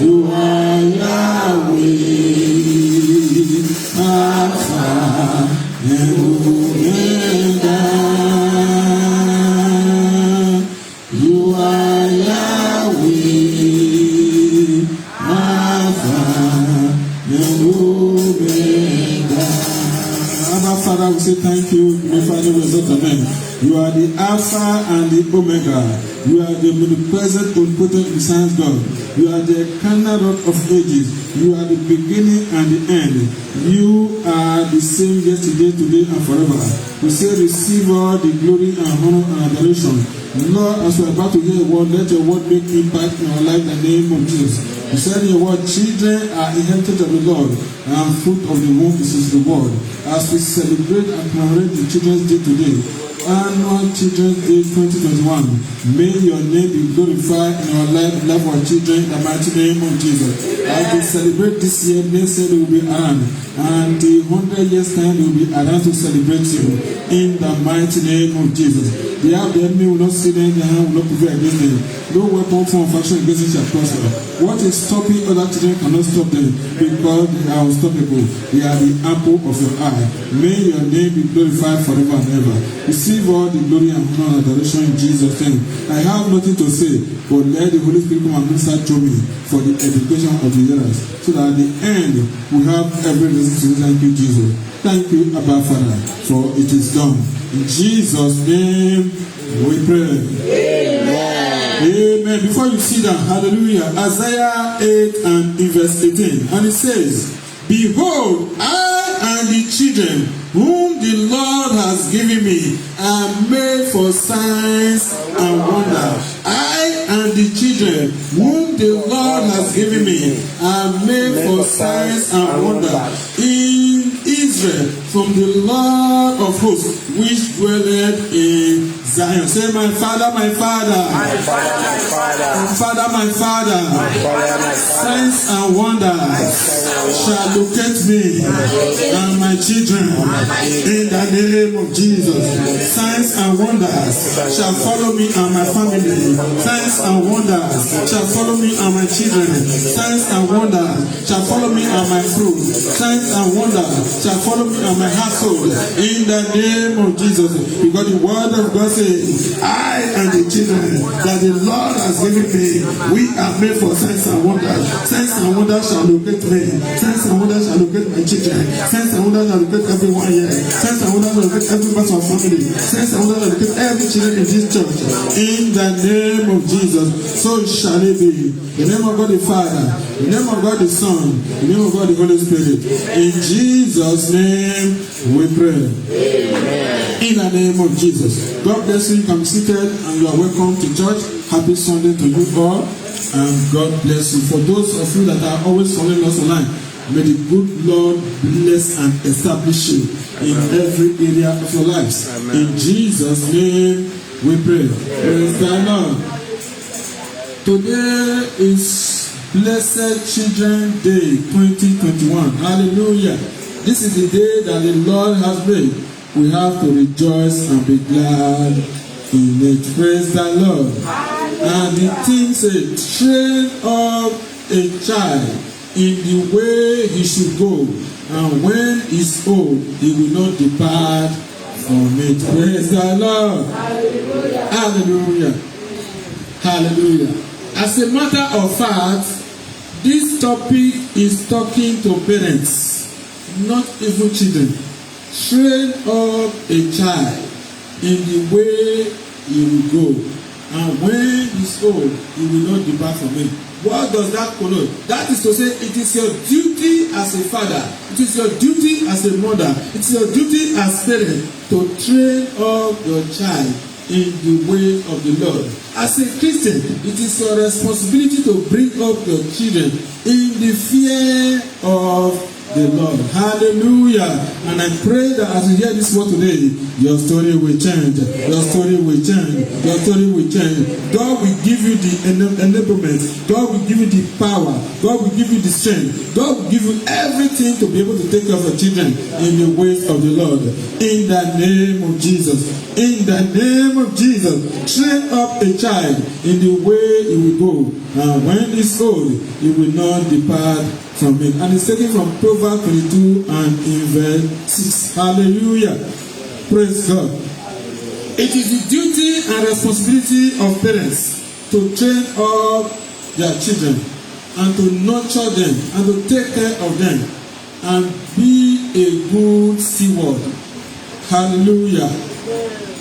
You are Yahweh, Alpha and Omega. You are Yahweh, Alpha and Omega. Abba Father, we say thank you. My Father, we exalt amen. You are the Alpha and the Omega. You are the omnipresent, omnipotent, besides God. You are the eternal rock of ages. You are the beginning and the end. You are the same yesterday, today, and forever. We say, receive all the glory and honor and adoration. Lord, as we are about to hear a word, let your word make impact in our life in the name of Jesus. You said in your word, children are inherited of the Lord, and fruit of the womb is his reward. As we celebrate and commemorate the Children's Day today, Annual Children's Day 2021, may your name be glorified in our life of our children in the mighty name of Jesus. As we celebrate this year, next year they will be around, and the 100 years time they will be around to celebrate you in the mighty name of Jesus. They have the enemy will not see them, their hand will not prevail against them. No weapon from faction against them shall prosper. What is stopping other children cannot stop them, because they are unstoppable. They are the apple of your eye. May your name be glorified forever and ever. Receive all the glory and honor and adoration in Jesus' name. I have nothing to say, but let the Holy Spirit come and minister to me for the education of the hearers, so that at the end we have every reason to say thank you, Jesus. Thank you, Abba Father, for it is done. In Jesus' name we pray. Amen. Amen. Before you see that, hallelujah. Isaiah 8 and in verse 18. And it says, behold, I and the children whom the Lord has given me are made for signs and wonders. I and the children whom the Lord has given me are made for signs and wonders in Israel, from the Lord of hosts, which dwelleth in Zion. Say, my Father, my Father. My Father, my Father. My Father, my Father. My Father, my Father. Signs and wonders shall locate me and my children in the name of Jesus. Signs and wonders shall follow me and my family. Signs and wonders shall follow me and my children. Signs and wonders shall follow me and my fruit. Signs and wonders shall follow me and my household in the name of Jesus. Because the word of God says, I and the children that the Lord has given me, we are made for signs and wonders. Signs and wonders shall locate me. Signs and wonders shall locate my children. Signs and wonders shall locate everyone here. Signs and wonders shall locate every person of family. Signs and wonders shall locate every children in this church. In the name of Jesus, so shall it be. The name of God the Father, the name of God the Son, the name of God the Holy Spirit. In Jesus' name we pray. Amen. In the name of Jesus. God bless you. You can be seated and you are welcome to church. Happy Sunday to you all. And God bless you. For those of you that are always following us online, may the good Lord bless and establish you in every area of your lives. Amen. In Jesus' name we pray. Praise the Lord. Today is Blessed Children's Day 2021. Hallelujah. This is the day that the Lord has made. We have to rejoice and be glad in it. Praise the Lord. And the thing says, train up a child in the way he should go, and when he's old, he will not depart from it. Praise the Lord. Hallelujah. Hallelujah. Hallelujah. As a matter of fact, this topic is talking to parents, not even children. Train up a child in the way he will go, and when he's old, he will not depart from it. What does that connote? That is to say, it is your duty as a father, it is your duty as a mother, it is your duty as parent to train up your child in the way of the Lord. As a Christian, it is your responsibility to bring up your children in the fear of the Lord. Hallelujah. And I pray that as you hear this word today, your story will change. Your story will change. Your story will change. God will give you the enablement. God will give you the power. God will give you the strength. God will give you everything to be able to take care of your children in the ways of the Lord. In the name of Jesus. In the name of Jesus. Train up a child in the way he will go. And when he's old, he will not depart from it. And it's taken from Proverbs 22 and in verse 6. Hallelujah. Praise God. It is the duty and responsibility of parents to train up their children and to nurture them and to take care of them and be a good steward. Hallelujah.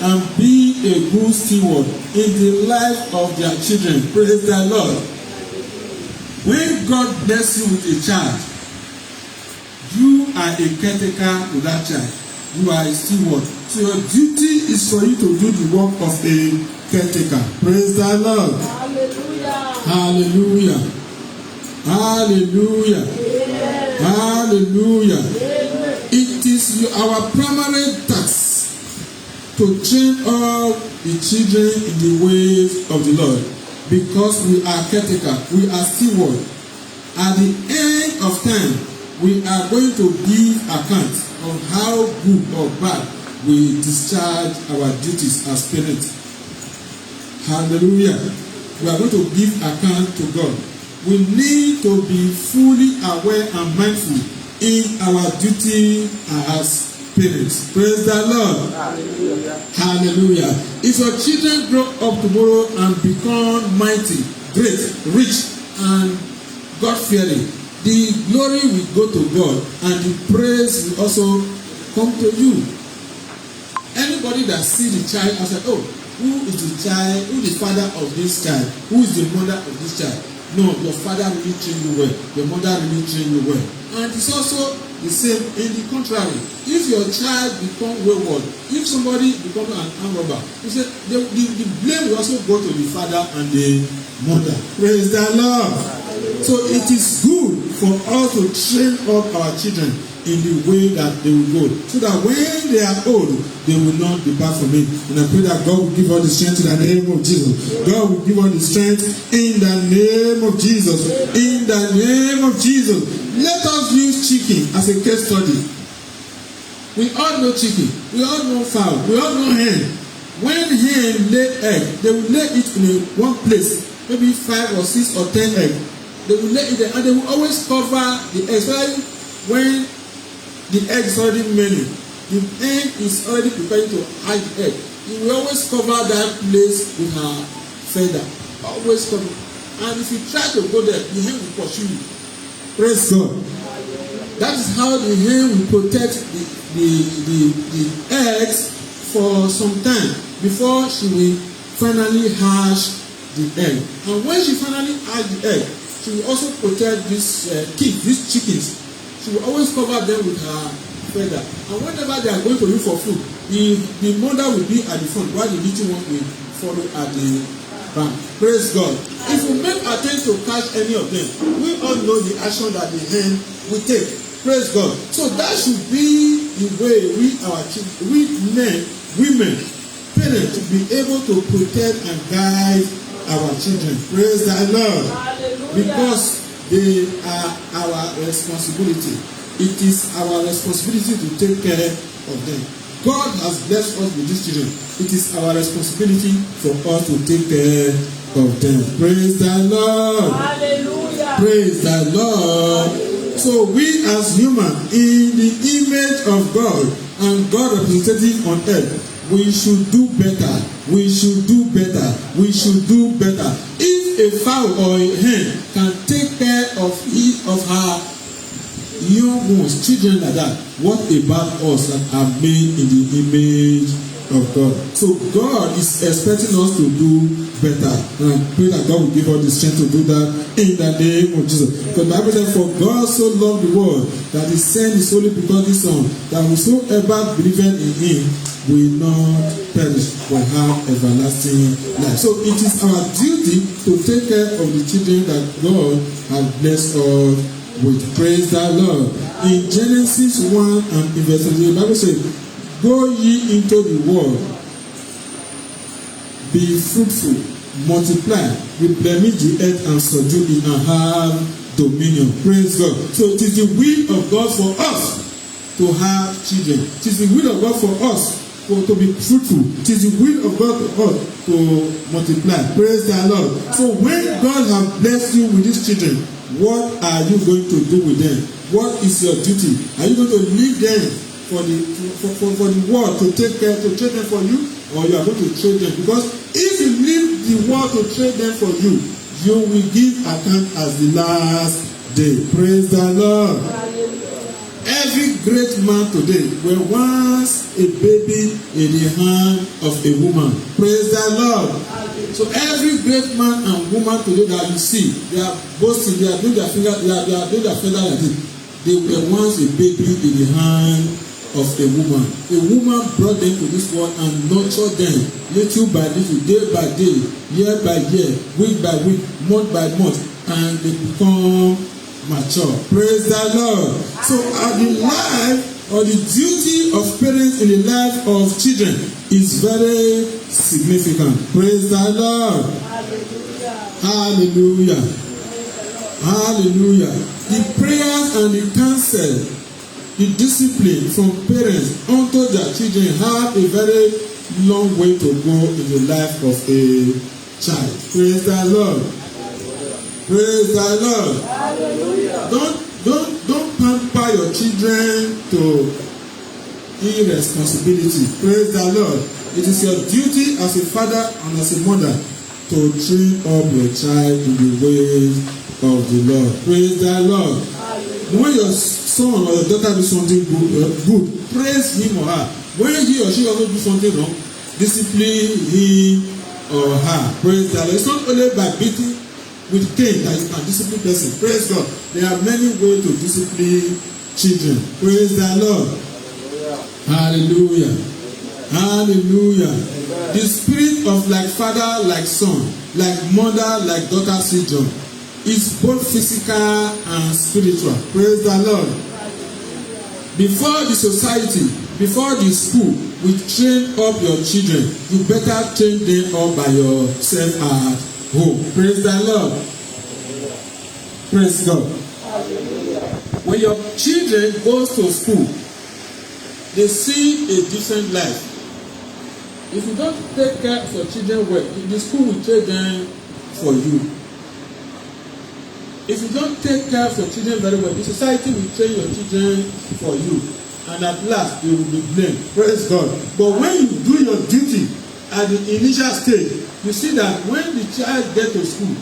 And be a good steward in the life of their children. Praise the Lord. When God bless you with a child, you are a caretaker to that child. You are a steward. So your duty is for you to do the work of a caretaker. Praise the Lord. Hallelujah. Hallelujah. Hallelujah. Hallelujah. It is our primary task to train up the children in the ways of the Lord, because we are caretaker, we are steward. At the end of time, we are going to give account of how good or bad we discharge our duties as parents. Hallelujah. We are going to give account to God. We need to be fully aware and mindful in our duty as parents. Praise the Lord. Hallelujah. Hallelujah. If your children grow up tomorrow and become mighty, great, rich, and God-fearing, the glory will go to God and the praise will also come to you. Anybody that sees the child and says, oh, who is the child, who is the father of this child, who is the mother of this child? No, your father really trained you well, your mother really trained you well. And it's also the same in the contrary. If your child become wayward, if somebody become an armed robber, you say the blame will also go to the father and the mother. Praise the Lord. So it is good for us to train up our children in the way that they will go, so that when they are old, they will not depart from it. And I pray that God will give us the strength in the name of Jesus. God will give us the strength in the name of Jesus. In the name of Jesus. Let us use chicken as a case study. We all know chicken. We all know fowl. We all know hen. When hen lay egg, they will lay it in one place, maybe 5 or 6 or 10 eggs. They will lay it there, and they will always cover the egg, especially when the egg is already many. The hen is already preparing to hide the egg. He will always cover that place with her feather. Always cover. And if you try to go there, the hen will pursue you. Praise God. That is how the hen will protect the eggs for some time before she will finally hatch the egg. And when she finally hatch the egg, she will also protect these chickens. She will always cover them with her feather. And whenever they are going to look for food, the mother will be at the front while the little one will follow at the back. Praise God. If we make attempts to catch any of them, we all know the action that the hen will take. Praise God. So that should be the way we men, women, parents to be able to protect and guide our children. Praise the Lord. Hallelujah. Because they are our responsibility. It is our responsibility to take care of them. God has blessed us with these children. It is our responsibility for us to take care of them. Praise the Lord. Hallelujah. Praise the Lord. So we as human in the image of God and God representative on earth, we should do better. We should do better. We should do better. If a fowl or a hen can take care of her young ones, children like that, what about us that are made in the image of God? So God is expecting us to do better. And I pray that God will give us the strength to do that in the name of Jesus. Because the Bible says, for God so loved the world that he sent his only begotten Son, that whosoever believeth in him will not perish but have everlasting life. So it is our duty to take care of the children that God has blessed us with. Praise the Lord. In Genesis 1 and in verse 28, the Bible says, "Go ye into the world, be fruitful, multiply, replenish the earth and subdue it and have dominion." Praise God. So it is the will of God for us to have children. It is the will of God for us to be fruitful. It is the will of God for us to multiply. Praise the Lord. So when God has blessed you with these children, what are you going to do with them? What is your duty? Are you going to leave them for the world to take care, to train them for you, or you are going to train them? Because if you leave the world to train them for you, you will give account as the last day. Praise the Lord. Every great man today was once a baby in the hand of a woman. Praise the Lord. So every great man and woman today that you see, they are boasting, they are doing their finger, they are doing their feather like this. They were once a baby in the hand of a woman. A woman brought them to this world and nurtured them little by little, day by day, year by year, week by week, month by month, and they become mature. Praise the Lord. So the life or the duty of parents in the life of children is very significant. Praise the Lord. Hallelujah. Hallelujah. The prayers and the counsel, the discipline from parents unto their children have a very long way to go in the life of a child. Praise the Lord. Praise the Lord. Don't pamper your children to irresponsibility. Praise the Lord. It is your duty as a father and as a mother to train up your child in the ways of the Lord. Praise the Lord. When your son or your daughter do something good, praise him or her. When he or she also do something wrong, discipline him or her. Praise the Lord. It's not only by beating with cane that you can discipline person. Praise God. There are many ways to discipline children. Praise the Lord. Hallelujah. Hallelujah. The spirit of like father, like son, like mother, like daughter syndrome is both physical and spiritual. Praise the Lord. Before the society, before the school, we train up your children. You better train them up by yourself at home. Praise the Lord. Praise God. When your children go to school, they see a different life. If you don't take care of your children well, the school will train them for you. If you don't take care of your children very well, the society will train your children for you. And at last, you will be blamed. Praise God. But when you do your duty at the initial stage, you see that when the child gets to school,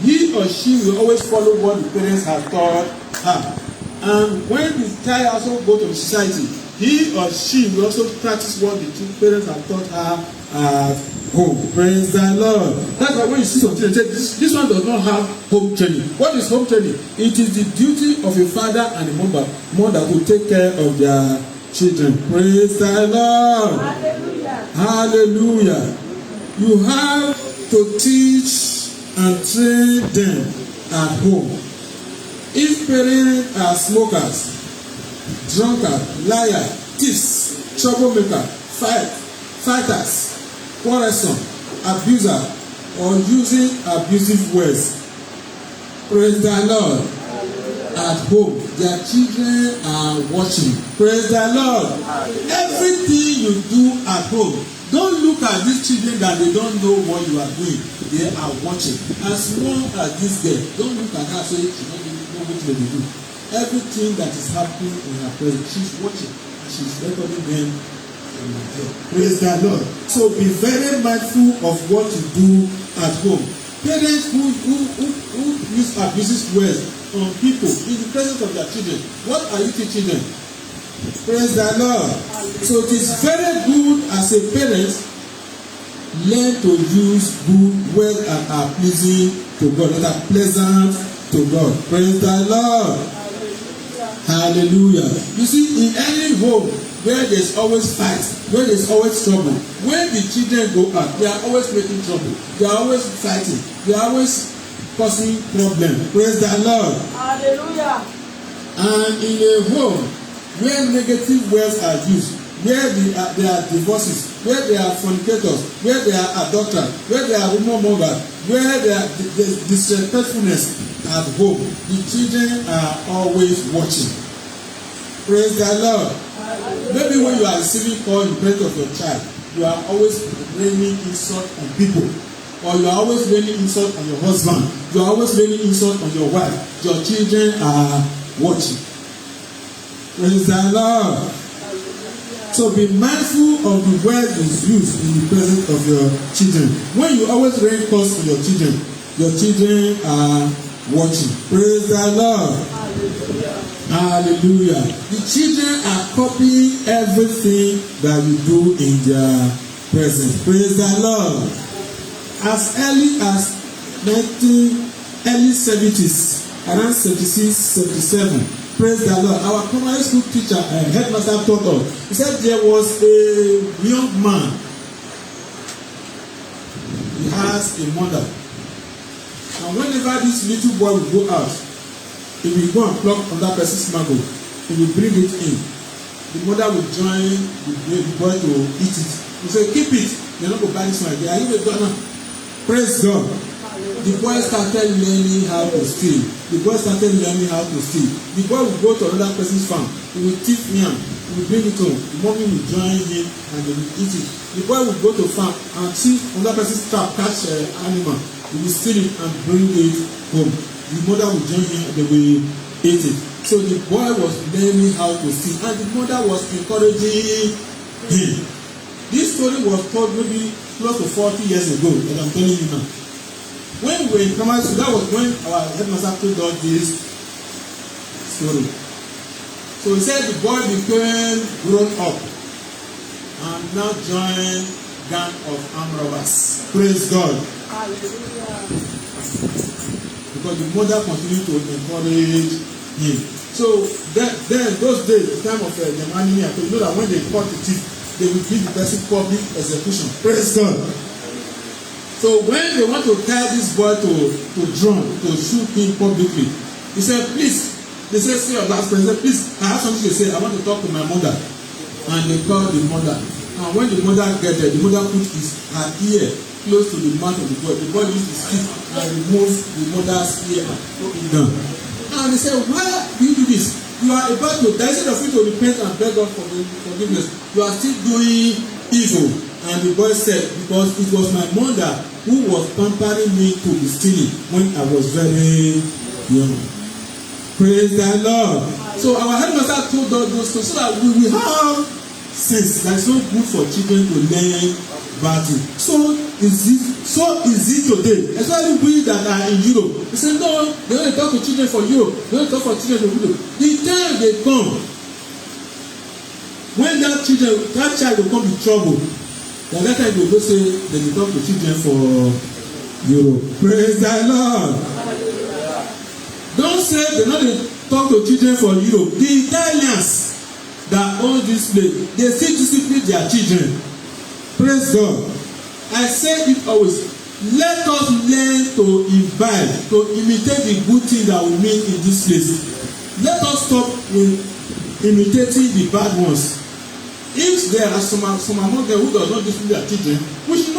he or she will always follow what the parents have taught her. And when the child also go to the society, he or she will also practice what the parents have taught her at home. Praise the Lord. That's why when you see some children say, this one does not have home training. What is home training? It is the duty of a father and a mother to take care of their children. Praise the Lord. Hallelujah. Hallelujah. You have to teach and train them at home. If parents are smokers, drunkard, liar, thieves, troublemaker, fighters, quarrelsome, abuser, or using abusive words, praise the Lord. At home, their children are watching. Praise the Lord. Everything you do at home, don't look at these children that they don't know what you are doing. They are watching. As long as this girl, don't look at her say she don't know what they do. Everything that is happening in her presence, she's watching and she's recording them. Praise the Lord. So be very mindful of what you do at home. Parents who use abusive words on people in the presence of their children, what are you teaching them? Praise the Lord. So it is very good as a parent, learn to use good words that are pleasing to God, that are pleasant to God. Praise the Lord. Hallelujah. You see, in any home where there's always fight, where there's always trouble, when the children go out, they are always making trouble. They are always fighting. They are always causing problems. Praise the Lord. Hallelujah. And in a home where negative words are used, where there are divorces, where there are fornicators, where there are adulterers, where there are rumor mongers, where there is disrespectfulness at home, the children are always watching. Praise the Lord. Maybe when you are receiving call in front of your child, you are always raining insult on people, or you are always raining insult on your husband, you are always raining insult on your wife. Your children are watching. Praise the Lord. So be mindful of the word is used in the presence of your children. When you always rain curse on your children are watching. Praise the Lord. Hallelujah. The children are copying everything that you do in their presence. Praise the Lord. As early as early 70s, around 76, 77. Praise the Lord. Our primary school teacher and headmaster taught us. He said there was a young man. He has a mother. And whenever this little boy will go out, he will go and pluck on that person's mango. He will bring it in. The mother will join the boy to eat it. He say, keep it. You're not going to buy this one. Are you a donor? Praise God. The boy started learning how to steal. The boy will go to another person's farm. He will thief yam. He will bring it home. The mommy will join him and they will eat it. The boy will go to farm and see another person's trap, catch animal. He will steal it and bring it home. The mother will join him and they will eat it. So the boy was learning how to steal and the mother was encouraging him. This story was told maybe close to 40 years ago, as I'm telling you now. When we were in primary school, that was when our headmaster told us this story. So he said the boy became grown up and now joined gang of armed robbers. Praise God. Hallelujah. Because the mother continued to encourage him. So then those days, the time of the enemy, you know that when they caught the thief, they will give the person public execution. Praise God. So when they want to tie this boy to drum, to shoot him publicly, he said, please, they said, see your last friend, he said, please, I have something to say, I want to talk to my mother. And they called the mother. And when the mother get there, the mother put her ear close to the mouth of the boy. The boy used his stick and removed the mother's ear and put it down. And they said, why do you do this? You are about to die. Instead of you to repent and beg God for forgiveness, you are still doing evil. And the boy said, because it was my mother who was pampering me to be stealing when I was very young. Praise the Lord. So our headmaster told us those things so that we will have sense that it's not good for children to learn bad things. So is it today, especially we that are in Europe. They say no, they only talk to children for Europe, they only talk for children for Europe. The time they come, when that child will come in trouble, the next time they go say they will talk to children for Europe. Praise the Lord. Don't say they not talk to children for Europe. The Italians that own this place, they still discipline their children. Praise God. I say it always. Let us learn to imbibe, to imitate the good thing that we meet in this place. Let us stop imitating the bad ones. If there are some among them who does not discipline their children, we should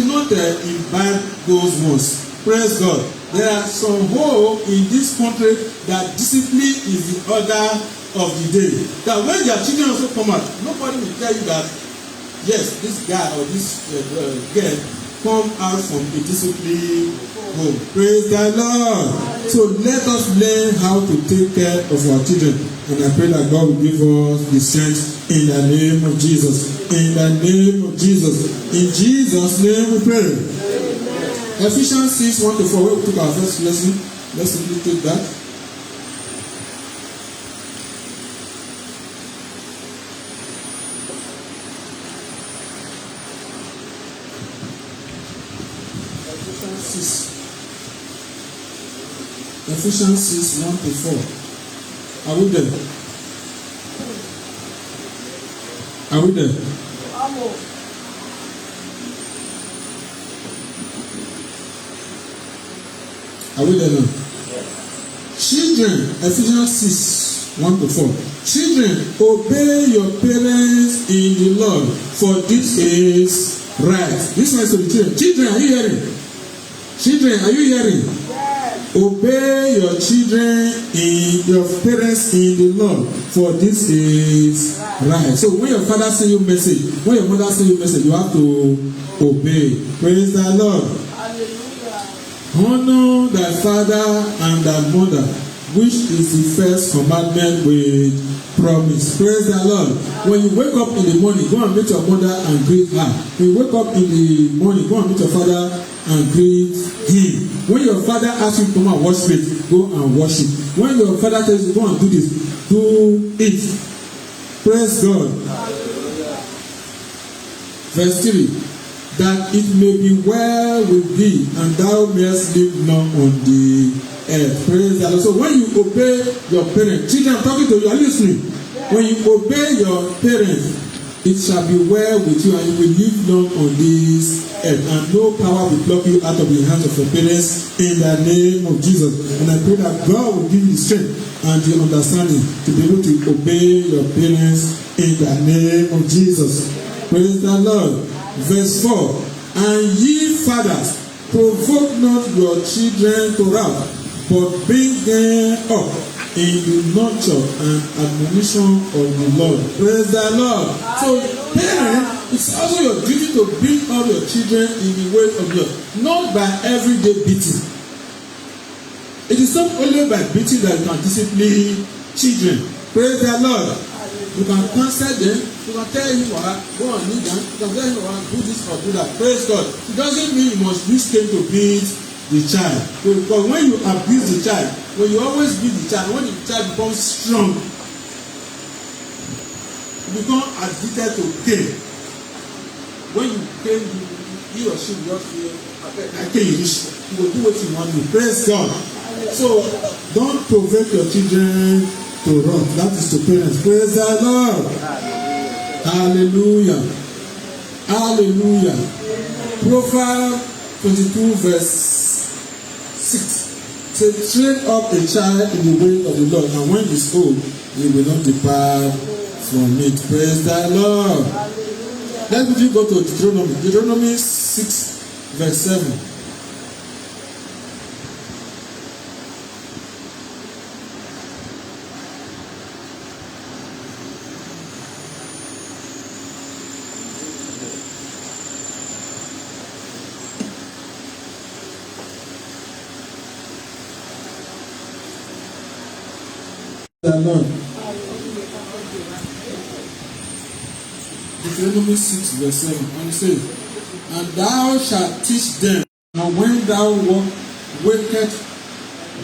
not imbibe those ones. Praise God. There are some who in this country that discipline is the order of the day. That when their children also come out, nobody will tell you that yes, this guy or this girl come out from a disciplined home. Praise the Lord. So let us learn how to take care of our children. And I pray that God will give us the strength in the name of Jesus. In the name of Jesus. In Jesus' name we pray. Amen. Ephesians 6:1-4, where we took our first lesson. Let's really take that. Ephesians 6:1-4. Are we there? Are we there? Are we there now? Children, Ephesians 6, 1-4. Children, obey your parents in the Lord, for this is right. This one is to the children. Children, are you hearing? Children, are you hearing? Yes. Obey your children in your parents in the Lord, for this is right. So when your father send you message, when your mother send you message, you have to obey. Praise the Lord. Honor thy father and thy mother, which is the first commandment with promise. Praise the Lord. When you wake up in the morning, go and meet your mother and greet her. When you wake up in the morning, go and meet your father and greet him. When your father asks you to come and worship, go and worship. When your father tells you go and do this, do it. Praise God. Verse 3. That it may be well with thee, and thou mayest live long on the earth. Praise the Lord. So when you obey your parents, children, I'm talking to you, are you listening? When you obey your parents, it shall be well with you, and you will live long on this earth, and no power will pluck you out of the hands of your parents in the name of Jesus. And I pray that God will give you the strength and the understanding to be able to obey your parents in the name of Jesus. Praise the Lord. Verse 4. And ye fathers, provoke not your children to wrath, but bring them up in the nurture and admonition of the Lord. Praise the Lord. So, parents, it's also your duty to bring up your children in the way of God, not by everyday beating. It is not only by beating that you can discipline children. Praise the Lord. You can counsel them. You can tell him or her, go and kneel down. You can tell him or her, do this or do that. Praise God. It doesn't mean you must use cane to beat the child. Because when you abuse the child, when you always beat the child, when the child becomes strong, you become addicted to cane. When you cane, he or she will just feel, I can't use. You will do what you want to. Praise God. So don't provoke your children to wrath. That is to parents. Praise the Lord. Hallelujah. Hallelujah. Proverbs 22 verse 6. Say, train up a child in the way of the Lord, and when he is old, he will not depart from it. Praise the Lord. Let me go to Deuteronomy. Deuteronomy 6 verse 7. The Lord. Deuteronomy 6 verse 7. And it says, and thou shalt teach them, and when thou walkest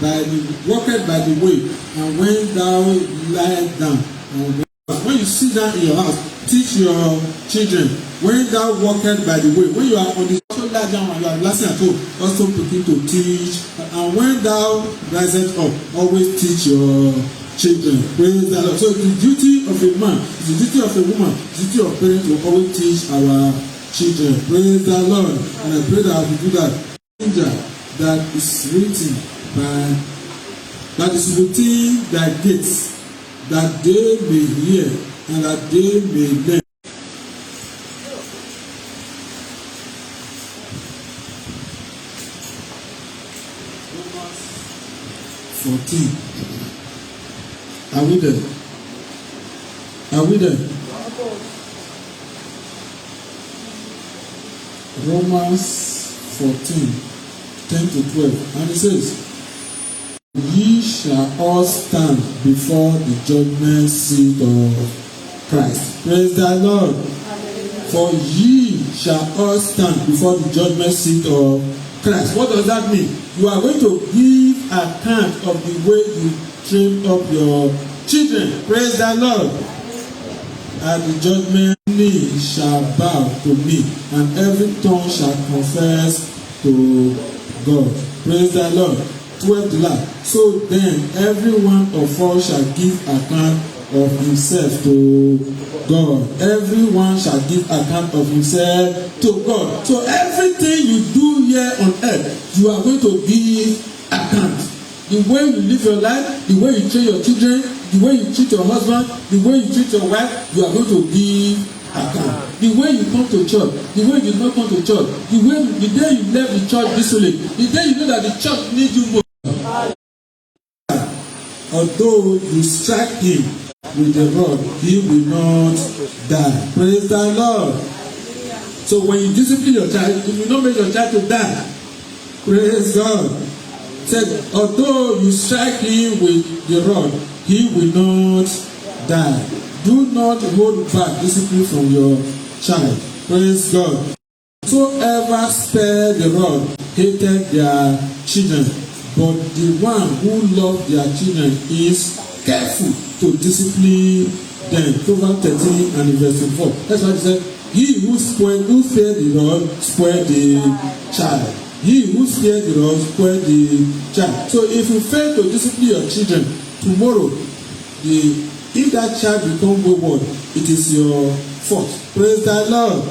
by the way, and when thou liest down, and when you sit down in your house, teach your children. When thou walkest by the way, when you are on the also lie down and you are resting at home, also begin to teach. And when thou risest up, always teach your children. Praise the Lord. So the duty of a man, the duty of a woman, the duty of parents will always teach our children. Praise the Lord. And I pray that we do that. That is written by, that is within thy gates, that they may hear and that they may learn. Romans 14. Are we there? Are we there? Romans 14, 10-12. And it says, ye shall all stand before the judgment seat of Christ. Praise the Lord. For ye shall all stand before the judgment seat of Christ. What does that mean? You are going to give account of the way you train up your children. Praise the Lord. At the judgment, knee shall bow to me, and every tongue shall confess to God. Praise the Lord. 12. So then, every one of us shall give account of himself to God. Everyone shall give account of himself to God. So everything you do here on earth, you are going to give account. The way you live your life, the way you train your children, the way you treat your husband, the way you treat your wife, you are going to give account. The way you come to church, the way you did not come to church, the day you left the church this week, the day you know that the church needs you more. Although you strike him with the rod, he will not die. Praise the Lord. So when you discipline your child, you will not make your child to die. Praise God. Said, although you strike him with the rod, he will not die. Do not hold back discipline from your child. Praise God. Whosoever spared the rod hated their children, but the one who loved their children is careful to discipline them. Proverbs 13 and verse 4. That's why it said, he who spared the rod spoiled the child. He who spared the rod spoiled the child. So if you fail to discipline your children, tomorrow, if that child become wayward, it is your fault. Praise the Lord.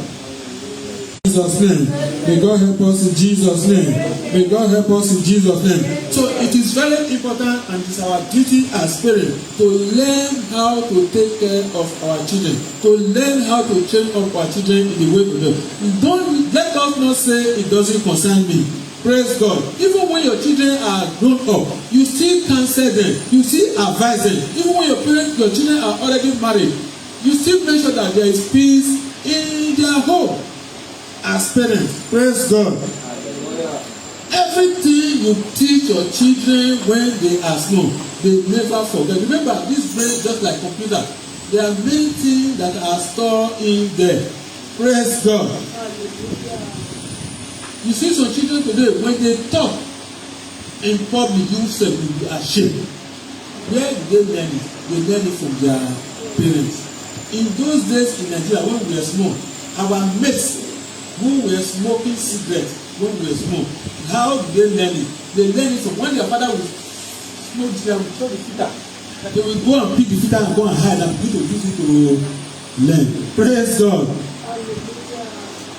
In Jesus' name. May God help us in Jesus' name. May God help us in Jesus' name. So it is very important, and it is our duty as parents to learn how to take care of our children, to learn how to train up our children in the way we do. Don't let us not say it doesn't concern me. Praise God. Even when your children are grown up, you still counsel them, you still advise them. Even when your children are already married, you still make sure that there is peace in their home. As parents, praise God. Everything you teach your children when they are small, they never forget. Remember, this brain just like computer. There are many things that are stored in there. Praise God. You see some children today, when they talk in public, you say will be ashamed. Where do they learn it? They learn it from their parents. In those days in Nigeria, when we were small, our mates who were smoking cigarettes when we were small, how did they learn it? They learn it from when their father would smoke cigarette, would throw the filter. They will go and pick the filter and go and hide and begin to use it to learn. Praise God.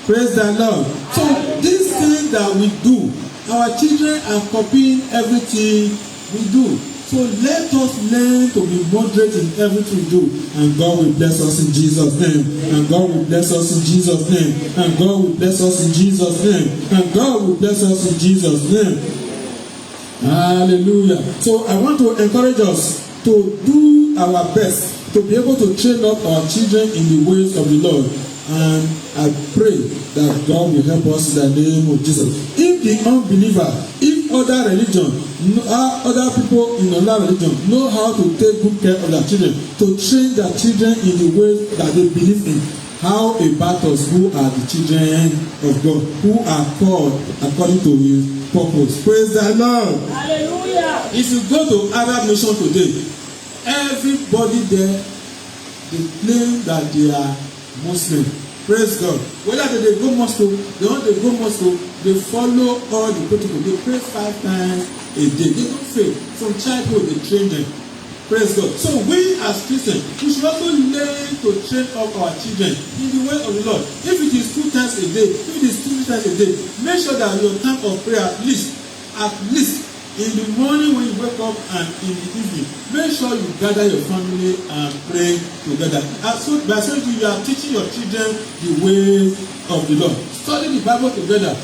Praise the Lord. So these things that we do, our children are copying everything we do. So let us learn to be moderate in everything we do, and God will bless us in Jesus' name. And God will bless us in Jesus' name. And God will bless us in Jesus' name. And God will bless us in Jesus' name. Hallelujah. So I want to encourage us to do our best to be able to train up our children in the ways of the Lord. And I pray that God will help us in the name of Jesus. If the unbeliever, if other religion, other people in another religion know how to take good care of their children, to train their children in the ways that they believe in, how about us who are the children of God, who are called according to His purpose? Praise the Lord. Hallelujah. If you go to Arab nation today, everybody there, they claim that they are Muslim. Praise God. Whether they go mosque, they want to go mosque, they follow all the protocol. They pray 5 times a day. They don't fail. From childhood, they train them. Praise God. So we as Christians, we should also learn to train up our children in the way of the Lord. If it is 2 times a day, if it is 3 times a day, make sure that your time of prayer at least in the morning when you wake up and in the evening, make sure you gather your family and pray together. And so by so you are teaching your children the way of the Lord. Study the Bible together.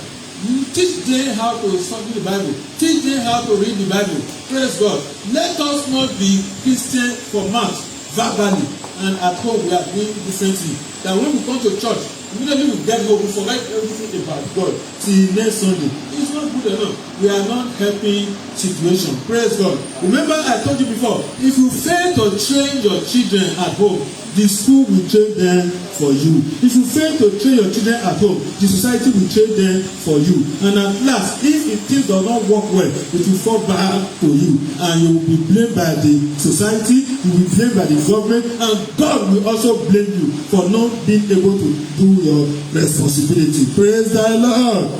You teach them how to study the Bible. Teach them how to read the Bible. Praise God. Let us not be Christian for mouth, verbally, and at home we are doing differently. That when we come to church, immediately we get home, we forget everything about God till next Sunday. It's not good enough. We are not helping situation. Praise God. Remember I told you before, if you fail to train your children at home, the school will train them for you. If you fail to train your children at home, the society will train them for you. And at last, if things do not work well, it will fall back to you. And you will be blamed by the society, you will be blamed by the government, and God will also blame you for not being able to do your responsibility. Praise the Lord.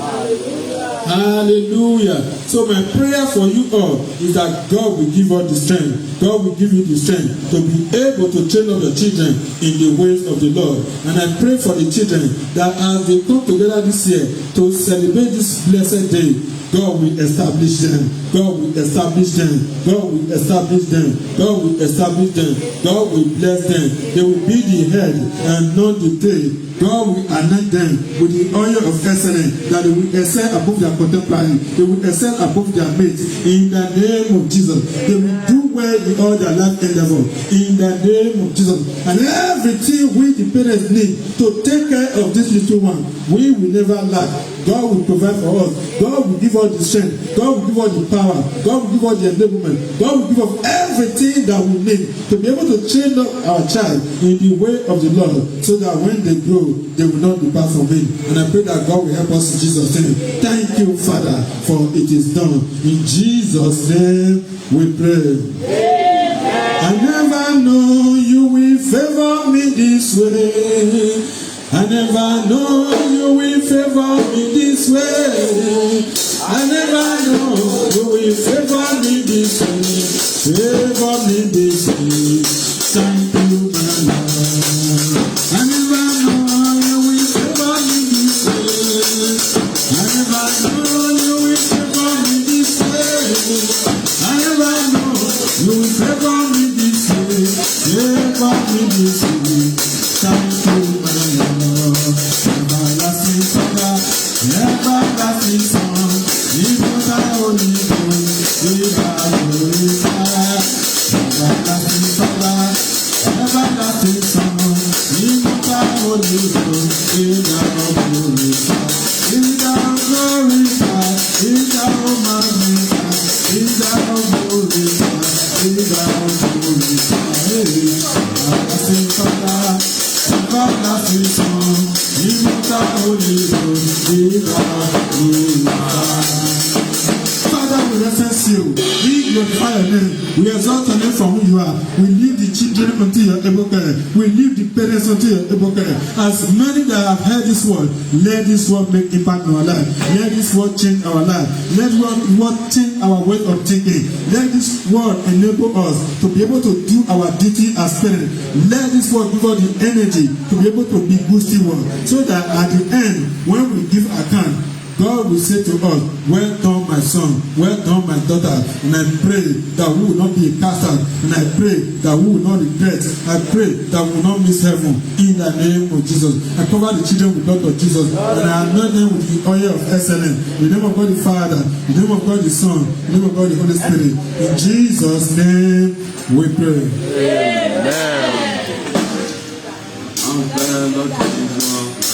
Hallelujah. So my prayer for you all is that God will give us the strength. God will give you the strength to be able to train up your children in the ways of the Lord. And I pray for the children that as they come together this year to celebrate this blessed day, God will establish them. God will establish them. God will establish them. God will establish them. God will bless them. They will be the head and not the tail. God will anoint them with the oil of excellence, that they will excel above their contemporaries. They will excel above their mates. In the name of Jesus, they will do well in all their life endeavor. In the name of Jesus, and everything we the parents need to take care of this little one, we will never lack. God will provide for us. God will give us the strength. God will give us the power. God will give us the enablement. God will give us everything that we need to be able to train up our child in the way of the Lord, so that when they grow, they will not depart from Him. And I pray that God will help us in Jesus' name. Thank you, Father, for it is done. In Jesus' name we pray. I never know you will favor me this way. I never know you will favor me this way. I never know you will favor me this way. Favor me this way. Thank you, my Lord. I never know you will favor me this way. I never know you will favor me this way. I never know you will favor me this way. Favor me this way. Thank you, my Lord. Everlasting Father, everlasting Son, even the Holy Ghost, we are glorified. Everlasting Father, everlasting Son, even the Holy Ghost, we are glorified. In the glorified, in the magnified, in the glorified, in the glorified. Everlasting Father, everlasting Son, immortal Holy Ghost, we are glorified. Father, we reference you. We glorify your name. We exalt your name from who you are. We leave the children unto your able care. We leave the parents unto your able care. As many that have heard this word, let this word make impact in our life. Let this word change our life. Let this word change our way of thinking. Let this word enable us to be able to do our duty as parents. Let this word give us the energy to be able to be good stewards, so that at the end, when we give account, God will say to us, well done, my son, well done, my daughter. And I pray that we will not be a cast out. And I pray that we will not regret. I pray that we will not miss heaven. In the name of Jesus. I cover the children with the blood of Jesus. And I anoint them with the oil of excellence. In the name of God the Father, in the name of God the Son, in the name of God the Holy Spirit. In Jesus' name we pray. Amen. Amen. Lord Jesus.